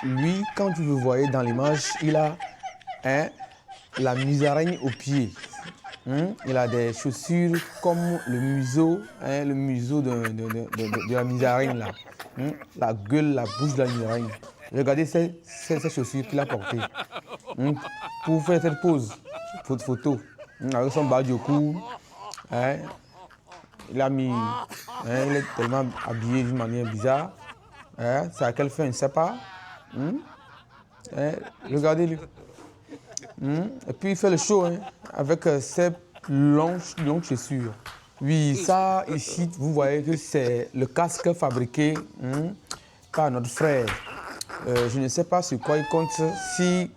lui, quand vous le voyez dans l'image, il a la musaraigne au pied. Il a des chaussures comme le museau de la musaraigne là. La gueule, la bouche de la musaraigne. Regardez ces chaussures qu'il a portées. Pour faire cette pose, photo, avec son bas du cou. Il est tellement habillé d'une manière bizarre. C'est à quelle fin, je ne sais pas. Regardez-le. Et puis il fait le show avec ses longues chaussures. Oui, ça ici, vous voyez que c'est le casque fabriqué par notre frère. Je ne sais pas sur quoi il compte. Si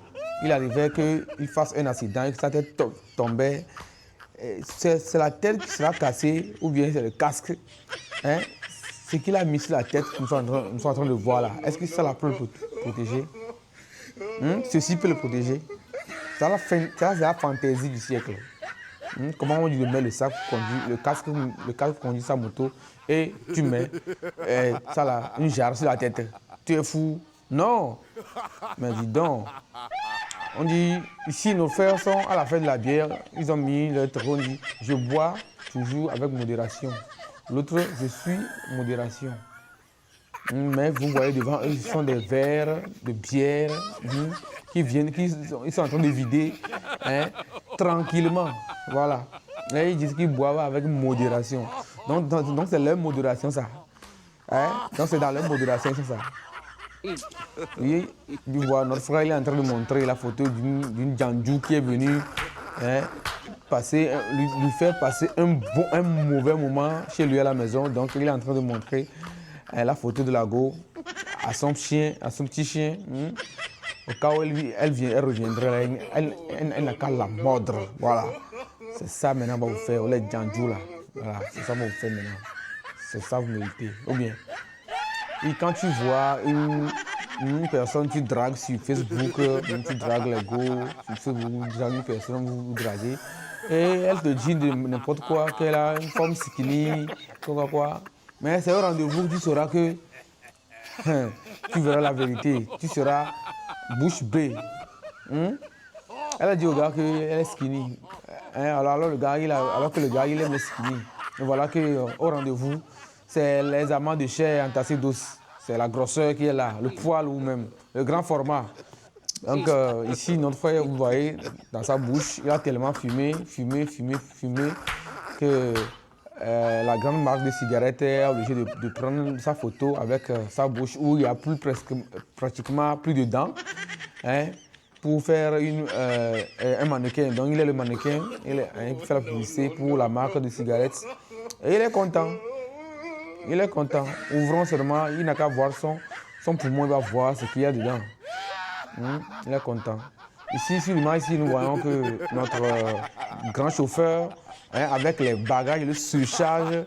il arrivait qu'il fasse un accident et que sa tête tombait, c'est la tête qui sera cassée ou bien c'est le casque. Ce qu'il a mis sur la tête, nous sommes en train de voir là. Est-ce que ça peut le protéger? Ceci peut le protéger. Ça, c'est la fantaisie du siècle. Comment on lui met le sac conduit, le casque conduit sa moto et tu mets ça là, une jarre sur la tête. Tu es fou? Non. Mais dis donc. On dit, ici nos frères sont à la fête de la bière, ils ont mis leur trône, dit, je bois toujours avec modération. L'autre, je suis modération. Mais vous voyez devant eux, ce sont des verres de bière ils sont en train de vider tranquillement. Voilà. Et ils disent qu'ils boivent avec modération. Donc c'est leur modération, ça. Donc c'est dans leur modération, c'est ça. Oui, notre frère il est en train de montrer la photo d'une Djandjou qui est venue lui faire passer un mauvais moment chez lui à la maison. Donc il est en train de montrer la photo de la go à son petit chien. Au cas où elle reviendrait, elle n'a qu'à la mordre. Voilà. C'est ça maintenant qu'on va vous faire, les Djandjou là. Voilà, c'est ça qu'on va vous faire maintenant. C'est ça que vous méritez. Ou bien. Et quand tu vois une personne, tu dragues sur Facebook, tu dragues les go, sur Facebook, tu dragues une personne, vous draguez, et elle te dit de n'importe quoi, qu'elle a une forme skinny, quoi. Mais c'est au rendez-vous que tu sauras que tu verras la vérité, tu seras bouche bée. Elle a dit au gars qu'elle est skinny. Alors que le gars il aime les skinny. Et voilà qu'au rendez-vous, c'est les amas de chair entassés d'os. C'est la grosseur qui est là, le poil ou même, le grand format. Donc ici, notre frère, vous voyez, dans sa bouche, il a tellement fumé que la grande marque de cigarettes est obligée de prendre sa photo avec sa bouche où il n'y a pratiquement plus de dents pour faire un mannequin. Donc il est le mannequin, il fait la publicité pour la marque de cigarettes et il est content. Il est content. Ouvrons seulement, il n'a qu'à voir son poumon, il va voir ce qu'il y a dedans. Il est content. Ici, sur l'image, nous voyons que notre grand chauffeur, avec les bagages, le surcharge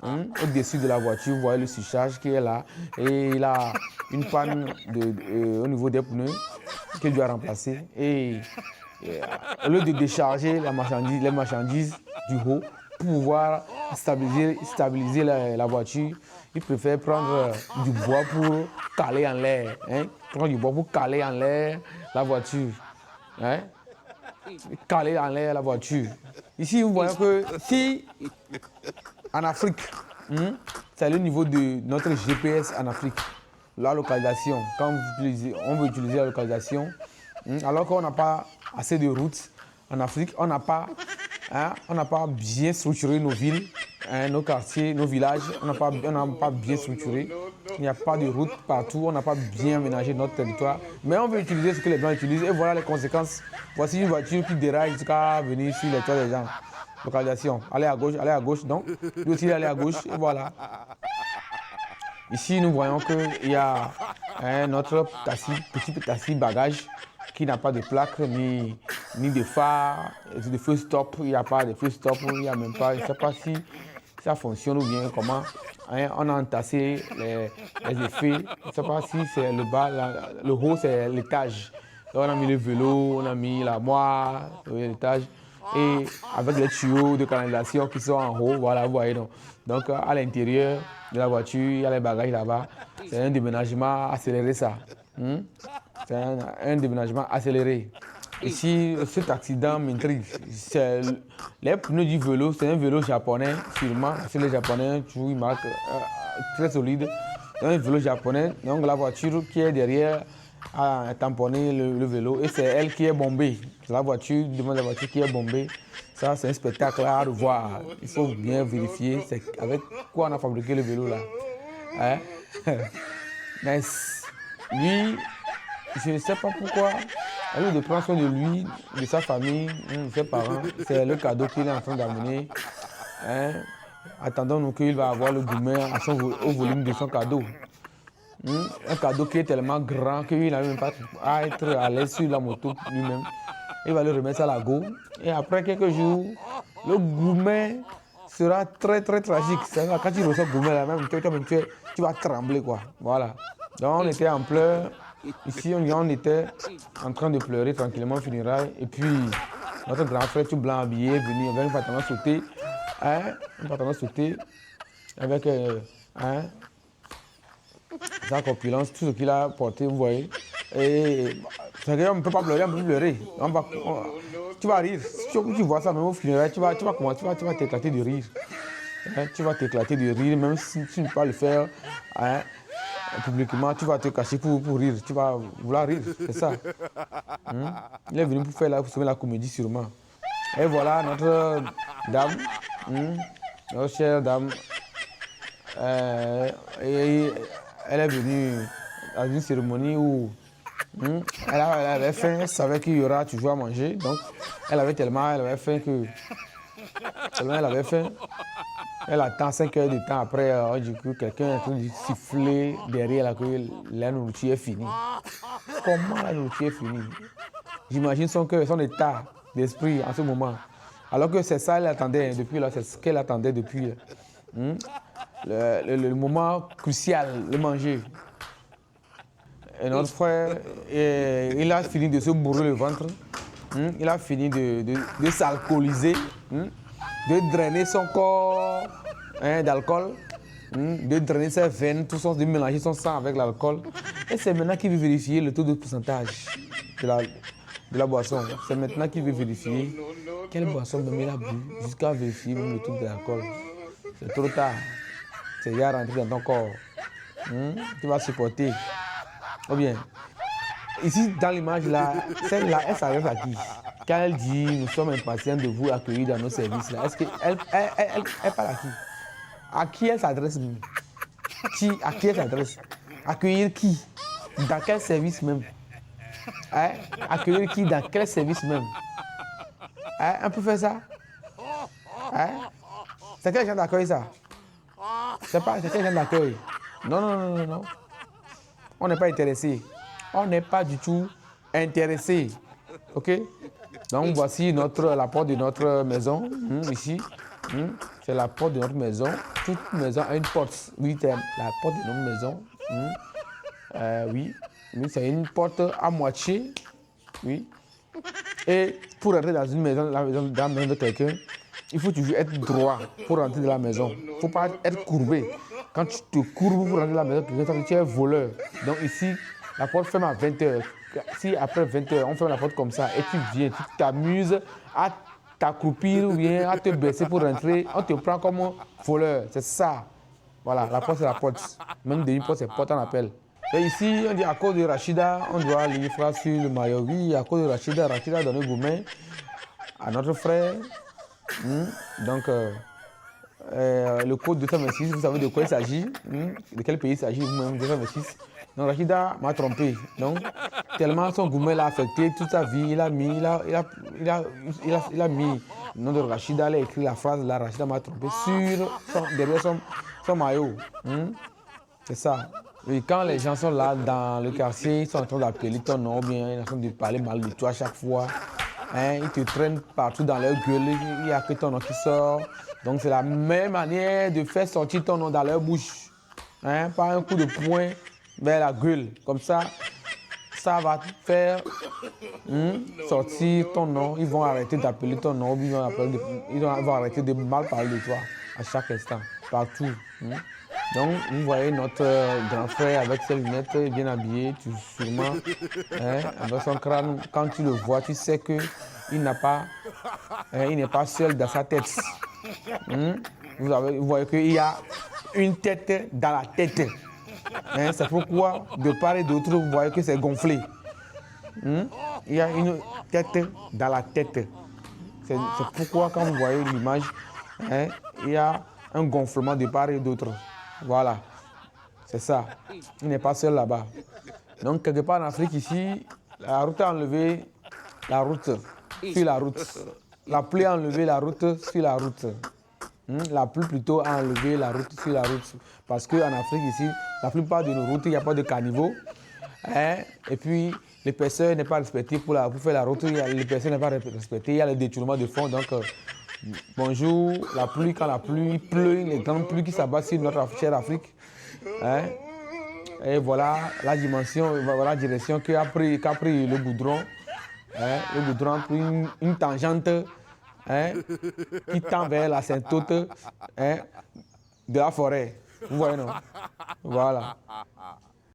au-dessus de la voiture, vous voyez le surcharge qui est là. Et il a une panne au niveau des pneus qu'il doit remplacer. Et au lieu de décharger les marchandises du haut, pour pouvoir stabiliser la voiture, il préfère prendre du bois pour caler en l'air. Prendre du bois pour caler en l'air la voiture. Caler en l'air la voiture. Ici, vous voyez que si en Afrique, c'est le niveau de notre GPS en Afrique, la localisation, quand on veut utiliser la localisation, alors qu'on n'a pas assez de routes en Afrique, on n'a pas bien structuré nos villes, nos quartiers, nos villages, on n'a pas bien structuré. Il n'y a pas de route partout, on n'a pas bien aménagé notre territoire. Mais on veut utiliser ce que les gens utilisent et voilà les conséquences. Voici une voiture qui déraille jusqu'à venir sur les toits des gens. Localisation, allez à gauche, donc lui aussi aller à gauche et voilà. Ici, nous voyons qu'il y a notre petit taxi bagage qui n'a pas de plaque ni de phare, de feu stop. Il n'y a pas de feu stop, il n'y a même pas. Je ne sais pas si ça fonctionne ou bien comment. On a entassé les effets. Je ne sais pas si c'est le bas, le haut c'est l'étage. On a mis le vélo, on a mis la moire, l'étage. et avec les tuyaux de canalisation qui sont en haut, voilà, vous voyez. Donc à l'intérieur de la voiture, il y a les bagages là-bas. C'est un déménagement accéléré, ça. C'est un déménagement accéléré. Ici, cet accident m'intrigue. Les pneus du vélo, c'est un vélo japonais, sûrement. C'est les japonais, toujours une marque très solide. Un vélo japonais, donc la voiture qui est derrière a tamponné le vélo et c'est elle qui est bombée. La voiture, devant la voiture qui est bombée. Ça, c'est un spectacle à revoir. Il faut bien vérifier avec quoi on a fabriqué le vélo là. Hein? Mais lui, je ne sais pas pourquoi, à lui de prendre soin de lui, de sa famille, de ses parents, c'est le cadeau qu'il est en train d'amener. Hein? Attendons-nous qu'il va avoir le gourmet au volume de son cadeau. Un cadeau qui est tellement grand qu'il n'a même pas à être à l'aise sur la moto lui-même. Il va le remettre à la go. Et après quelques jours, le gourmet sera très très tragique. Quand tu reçois le gourmet là même, tu vas trembler quoi. Voilà. Donc on était en pleurs. Ici on était en train de pleurer tranquillement funérailles. Et puis notre grand frère tout blanc habillé est venu avec un pantalon sauté. Un pantalon sauté avec sa corpulence, tout ce qu'il a porté, vous voyez. Et on ne peut pas pleurer, on peut pleurer. Tu vas rire. Si tu vois ça même au funérailles, tu vas t'éclater de rire. Tu vas t'éclater de rire, même si tu ne peux pas le faire publiquement, tu vas te cacher pour rire. Tu vas vouloir rire, c'est ça. Il est venu pour semer la comédie sûrement. Et voilà notre dame, notre chère dame. Elle est venue à une cérémonie où elle avait faim, elle savait qu'il y aura toujours à manger. Donc, elle avait faim que. Tellement elle avait faim. Elle attend 5 heures de temps après, du coup, quelqu'un est en train de siffler derrière là que la nourriture est finie. Comment la nourriture est finie? J'imagine son cœur, son état d'esprit en ce moment. Alors que c'est ça qu'elle attendait depuis là, c'est ce qu'elle attendait depuis. Le moment crucial, le manger. Et notre frère, il a fini de se bourrer le ventre. Il a fini de s'alcooliser, de drainer son corps d'alcool, de drainer ses veines, tout ça, de mélanger son sang avec l'alcool. Et c'est maintenant qu'il veut vérifier le taux de pourcentage de la boisson. C'est maintenant qu'il veut vérifier quelle boisson même il a bu, jusqu'à vérifier même le taux de l'alcool. C'est trop tard. C'est déjà rentré dans ton corps. Tu vas supporter. Ou bien, ici dans l'image là, celle-là, elle s'adresse à qui? Quand elle dit nous sommes impatients de vous accueillir dans nos services là, est-ce qu'elle parle à qui? À qui elle s'adresse même? À qui elle s'adresse? Accueillir qui? Dans quel service même? Accueillir qui? Dans quel service même? On peut faire ça? C'est quel genre d'accueil ça? C'est quel genre d'accueil? Non. On n'est pas intéressé. On n'est pas du tout intéressé. OK? Donc voici la porte de notre maison. Ici. C'est la porte de notre maison. Toute maison a une porte. Oui, c'est la porte de notre maison. Oui, c'est une porte à moitié. Oui. Et pour entrer dans une maison, dans la maison de quelqu'un, il faut toujours être droit pour rentrer dans la maison. Il ne faut pas être courbé. Quand tu te courbes pour rentrer dans la maison, tu es voleur. Donc ici, la porte ferme à 20h. Si après 20h, on ferme la porte comme ça et tu viens, tu t'amuses à t'accroupir ou bien à te baisser pour rentrer, on te prend comme un voleur. C'est ça. Voilà, la porte c'est la porte. Même d'une porte, c'est porte on appelle. Et ici, on dit à cause de Rachida, on doit lire phrase sur le maillot. Oui, à cause de Rachida a donné gourmet à notre frère. Donc, le code 226, vous savez de quoi il s'agit, de quel pays il s'agit, vous-même, 226. Donc, Rachida m'a trompé. Donc, tellement son gourmet l'a affecté toute sa vie, il a mis le nom de Rachida, il a écrit la phrase là, Rachida m'a trompé, derrière son maillot. C'est ça. Et quand les gens sont là dans le quartier, ils sont en train d'appeler ton nom, bien, ils sont en train de parler mal de toi à chaque fois. Ils te traînent partout dans leur gueule, il n'y a que ton nom qui sort. Donc c'est la même manière de faire sortir ton nom dans leur bouche. Par un coup de poing vers la gueule. Comme ça ça va faire sortir ton nom. Ils vont arrêter d'appeler ton nom. Ils vont arrêter de mal parler de toi à chaque instant, partout. Donc, vous voyez notre grand frère avec ses lunettes bien habillé, sûrement, avec son crâne. Quand tu le vois, tu sais qu'il il n'est pas seul dans sa tête. Vous voyez qu'il y a une tête dans la tête. C'est pourquoi, de part et d'autre, vous voyez que c'est gonflé. Il y a une tête dans la tête. C'est pourquoi, quand vous voyez l'image, il y a un gonflement de part et d'autre. Voilà, c'est ça. Il n'est pas seul là-bas. Donc, quelque part en Afrique, ici, la route a enlevé la route sur la route. La pluie a enlevé la route sur la route. La pluie plutôt a enlevé la route sur la route. Parce qu'en Afrique, ici, la plupart de nos routes, il n'y a pas de caniveau. Et puis, l'épaisseur n'est pas respectée pour faire la route. L'épaisseur n'est pas respectée. Il y a le détournement de fond. Donc, bonjour, la pluie, quand la pluie pleut, les grandes pluies qui s'abattent sur notre chère Afrique. Et voilà la dimension, voilà la direction qu'a pris le goudron. Le goudron a pris une tangente qui tend vers la symptote de la forêt. Vous voyez, non? Voilà.